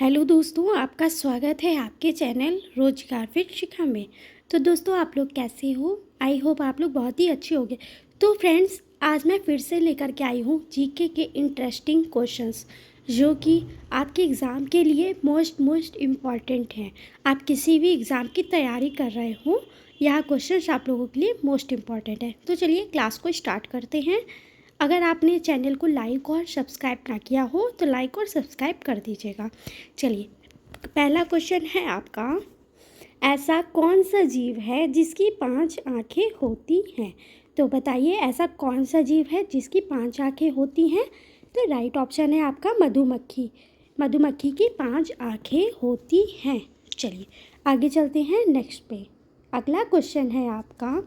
Hello दोस्तों, आपका स्वागत है आपके चैनल रोजगार विद शिखा में। तो दोस्तों, आप लोग कैसे हो? आई होप आप लोग बहुत ही अच्छे होंगे। तो फ्रेंड्स, आज मैं फिर से लेकर के आई हूँ जीके के इंटरेस्टिंग क्वेश्चंस जो कि आपके एग्ज़ाम के लिए मोस्ट इम्पॉर्टेंट हैं। आप किसी भी एग्ज़ाम की तैयारी कर रहे हो, यह क्वेश्चंस आप लोगों के लिए मोस्ट इम्पॉर्टेंट है। तो चलिए क्लास को स्टार्ट करते हैं। अगर आपने चैनल को लाइक और सब्सक्राइब ना किया हो तो लाइक और सब्सक्राइब कर दीजिएगा। चलिए, पहला क्वेश्चन है आपका, ऐसा कौन सा जीव है जिसकी 5 आँखें होती हैं? तो बताइए, ऐसा कौन सा जीव है जिसकी 5 आँखें होती हैं? तो राइट ऑप्शन है आपका मधुमक्खी। मधुमक्खी की 5 आँखें होती हैं। चलिए आगे चलते हैं नेक्स्ट पे। अगला क्वेश्चन है आपका,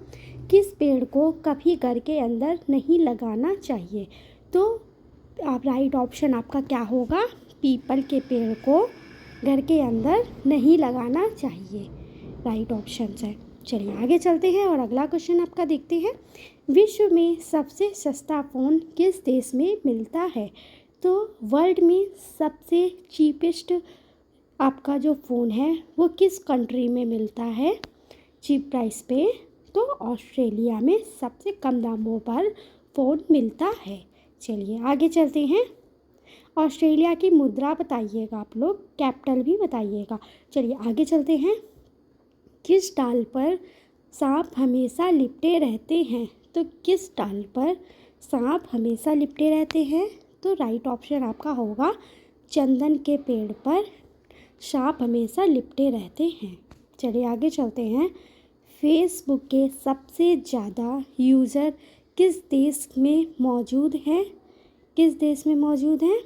किस पेड़ को कभी घर के अंदर नहीं लगाना चाहिए? तो आप राइट ऑप्शन आपका क्या होगा? पीपल के पेड़ को घर के अंदर नहीं लगाना चाहिए, राइट ऑप्शन है। चलिए आगे चलते हैं और अगला क्वेश्चन आपका देखते हैं। विश्व में सबसे सस्ता फ़ोन किस देश में मिलता है? तो वर्ल्ड में सबसे चीपेस्ट आपका जो फ़ोन है वो किस कंट्री में मिलता है चीप प्राइस पे? तो ऑस्ट्रेलिया में सबसे कम दामों पर फ़ोन मिलता है। चलिए आगे चलते हैं। ऑस्ट्रेलिया की मुद्रा बताइएगा आप लोग, कैपिटल भी बताइएगा। चलिए आगे चलते हैं। किस डाल पर सांप हमेशा लिपटे रहते हैं? तो किस डाल पर सांप हमेशा लिपटे रहते हैं? तो राइट ऑप्शन आपका होगा चंदन के पेड़ पर सांप हमेशा लिपटे रहते हैं। चलिए आगे चलते हैं। फेसबुक के सबसे ज़्यादा यूज़र किस देश में मौजूद हैं? किस देश में मौजूद हैं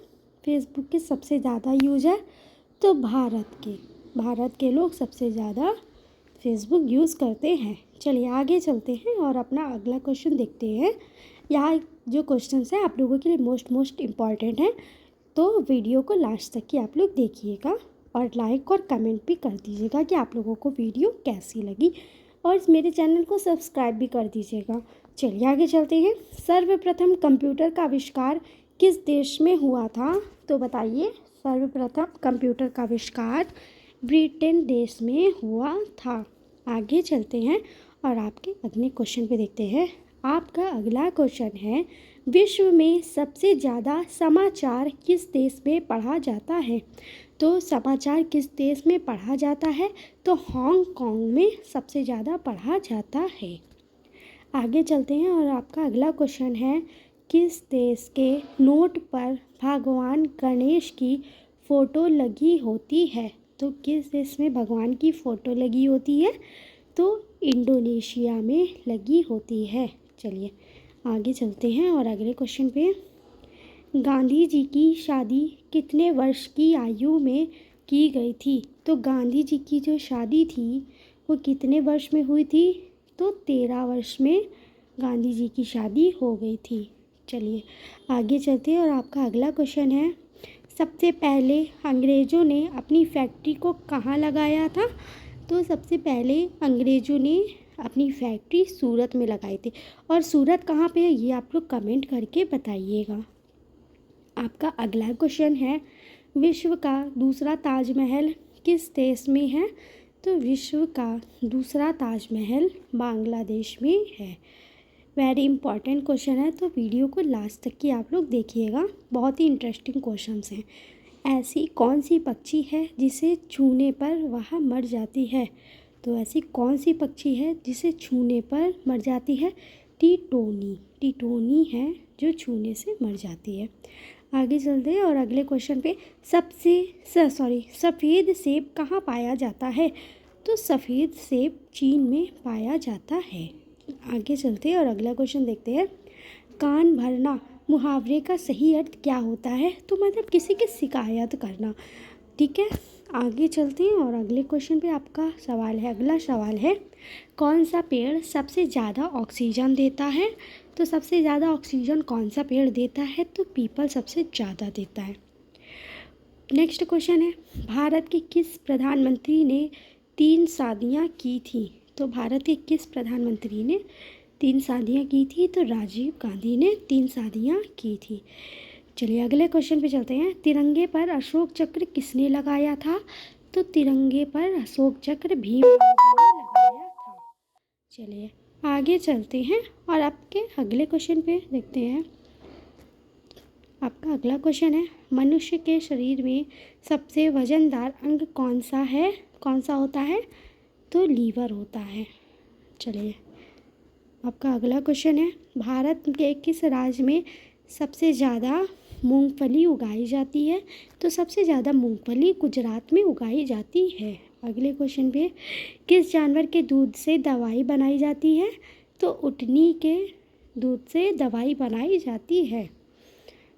फेसबुक के सबसे ज़्यादा यूज़र? तो भारत के लोग सबसे ज़्यादा फेसबुक यूज़ करते हैं। चलिए आगे चलते हैं और अपना अगला क्वेश्चन देखते हैं। यहाँ जो क्वेश्चन है आप लोगों के लिए मोस्ट इम्पॉर्टेंट है, तो वीडियो को लास्ट तक की आप लोग देखिएगा और लाइक और कमेंट भी कर दीजिएगा कि आप लोगों को वीडियो कैसी लगी, और मेरे चैनल को सब्सक्राइब भी कर दीजिएगा। चलिए आगे चलते हैं। सर्वप्रथम कंप्यूटर का आविष्कार किस देश में हुआ था? तो बताइए, सर्वप्रथम कंप्यूटर का आविष्कार ब्रिटेन देश में हुआ था। आगे चलते हैं और आपके अगले क्वेश्चन पे देखते हैं। आपका अगला क्वेश्चन है, विश्व में सबसे ज़्यादा समाचार किस देश में पढ़ा जाता है? तो समाचार किस देश में पढ़ा जाता है? तो हांगकांग में सबसे ज़्यादा पढ़ा जाता है। आगे चलते हैं और आपका अगला क्वेश्चन है, किस देश के नोट पर भगवान गणेश की फ़ोटो लगी होती है? तो किस देश में भगवान की फ़ोटो लगी होती है? तो इंडोनेशिया में लगी होती है। चलिए आगे चलते हैं और अगले क्वेश्चन पे। गांधी जी की शादी कितने वर्ष की आयु में की गई थी? तो गांधी जी की जो शादी थी वो कितने वर्ष में हुई थी? तो 13 वर्ष में गांधी जी की शादी हो गई थी। चलिए आगे चलते हैं और आपका अगला क्वेश्चन है, सबसे पहले अंग्रेज़ों ने अपनी फैक्ट्री को कहाँ लगाया था? तो सबसे पहले अंग्रेज़ों ने अपनी फैक्ट्री सूरत में लगाई थी, और सूरत कहाँ पे है ये आप लोग कमेंट करके बताइएगा। आपका अगला क्वेश्चन है, विश्व का दूसरा ताजमहल किस देश में है? तो विश्व का दूसरा ताजमहल बांग्लादेश में है। वेरी इंपॉर्टेंट क्वेश्चन है, तो वीडियो को लास्ट तक की आप लोग देखिएगा, बहुत ही इंटरेस्टिंग क्वेश्चंस हैं। ऐसी कौन सी पक्षी है जिसे छूने पर वह मर जाती है? तो ऐसी कौन सी पक्षी है जिसे छूने पर मर जाती है? टिटोनी है जो छूने से मर जाती है। आगे चलते हैं और अगले क्वेश्चन पे, सफ़ेद सेब कहाँ पाया जाता है? तो सफ़ेद सेब चीन में पाया जाता है। आगे चलते हैं और अगला क्वेश्चन देखते हैं। कान भरना मुहावरे का सही अर्थ क्या होता है? तो मतलब किसी की शिकायत करना। ठीक है, आगे चलते हैं और अगले क्वेश्चन पे आपका सवाल है, अगला सवाल है, कौन सा पेड़ सबसे ज़्यादा ऑक्सीजन देता है? तो सबसे ज़्यादा ऑक्सीजन कौन सा पेड़ देता है? तो पीपल सबसे ज़्यादा देता है। नेक्स्ट क्वेश्चन है, भारत के किस प्रधानमंत्री ने 3 शादियाँ की थी? तो भारत के किस प्रधानमंत्री ने 3 शादियाँ की थी? तो राजीव गांधी ने 3 शादियाँ की थी। चलिए अगले क्वेश्चन पे चलते हैं। तिरंगे पर अशोक चक्र किसने लगाया था? तो तिरंगे पर अशोक चक्र भीमराव जी ने लगाया था। चलिए आगे चलते हैं और आपके अगले क्वेश्चन पे देखते हैं। आपका अगला क्वेश्चन है, मनुष्य के शरीर में सबसे वजनदार अंग कौन सा है? कौन सा होता है? तो लीवर होता है। चलिए आपका अगला क्वेश्चन है, भारत के किस राज्य में सबसे ज़्यादा मूंगफली उगाई जाती है? तो सबसे ज़्यादा मूंगफली गुजरात में उगाई जाती है। अगले क्वेश्चन पे, किस जानवर के दूध से दवाई बनाई जाती है? तो ऊँटनी के दूध से दवाई बनाई जाती है।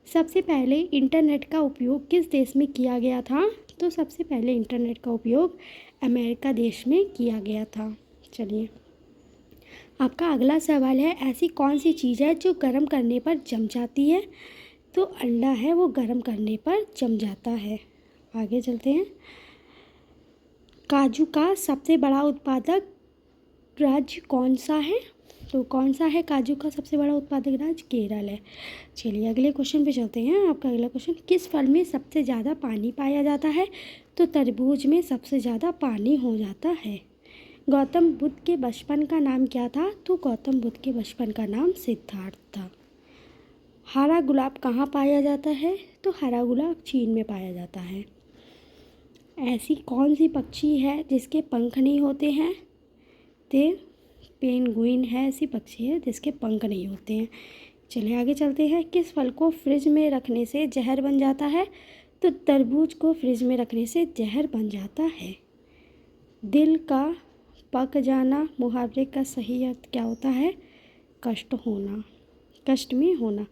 सबसे पहले इंटरनेट का उपयोग किस देश में किया गया था? तो सबसे पहले इंटरनेट का उपयोग अमेरिका देश में किया गया था। चलिए आपका अगला सवाल है, ऐसी कौन सी चीज़ है जो गर्म करने पर जम जाती है? तो अंडा है, वो गर्म करने पर जम जाता है। आगे चलते हैं। काजू का सबसे बड़ा उत्पादक राज्य कौन सा है? तो कौन सा है काजू का सबसे बड़ा उत्पादक राज्य? केरल है। चलिए अगले क्वेश्चन पे चलते हैं। आपका अगला क्वेश्चन, किस फल में सबसे ज़्यादा पानी पाया जाता है? तो तरबूज में सबसे ज़्यादा पानी हो जाता है। गौतम बुद्ध के बचपन का नाम क्या था? तो गौतम बुद्ध के बचपन का नाम सिद्धार्थ था। हरा गुलाब कहाँ पाया जाता है? तो हरा गुलाब चीन में पाया जाता है। ऐसी कौन सी पक्षी है जिसके पंख नहीं होते हैं? तो पेंगुइन है, ऐसी पक्षी है जिसके पंख नहीं होते हैं। चलिए आगे चलते हैं। किस फल को फ्रिज में रखने से जहर बन जाता है? तो तरबूज को फ्रिज में रखने से जहर बन जाता है। दिल का पक जाना मुहावरे का सही अर्थ क्या होता है? कष्ट होना, कष्ट में होना।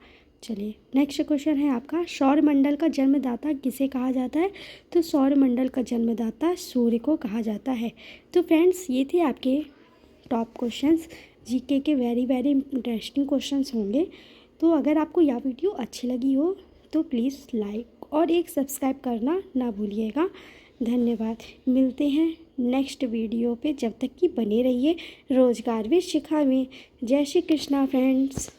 चलिए नेक्स्ट क्वेश्चन है आपका, सौरमंडल का जन्मदाता किसे कहा जाता है? तो सौरमंडल का जन्मदाता सूर्य को कहा जाता है। तो फ्रेंड्स ये थे आपके टॉप क्वेश्चंस, जीके के वेरी वेरी इंटरेस्टिंग क्वेश्चंस होंगे। तो अगर आपको यह वीडियो अच्छी लगी हो तो प्लीज़ लाइक और एक सब्सक्राइब करना ना भूलिएगा। धन्यवाद। मिलते हैं नेक्स्ट वीडियो पे, जब तक कि बने रहिए रोजगार विद शिखा में। जय श्री कृष्णा फ्रेंड्स।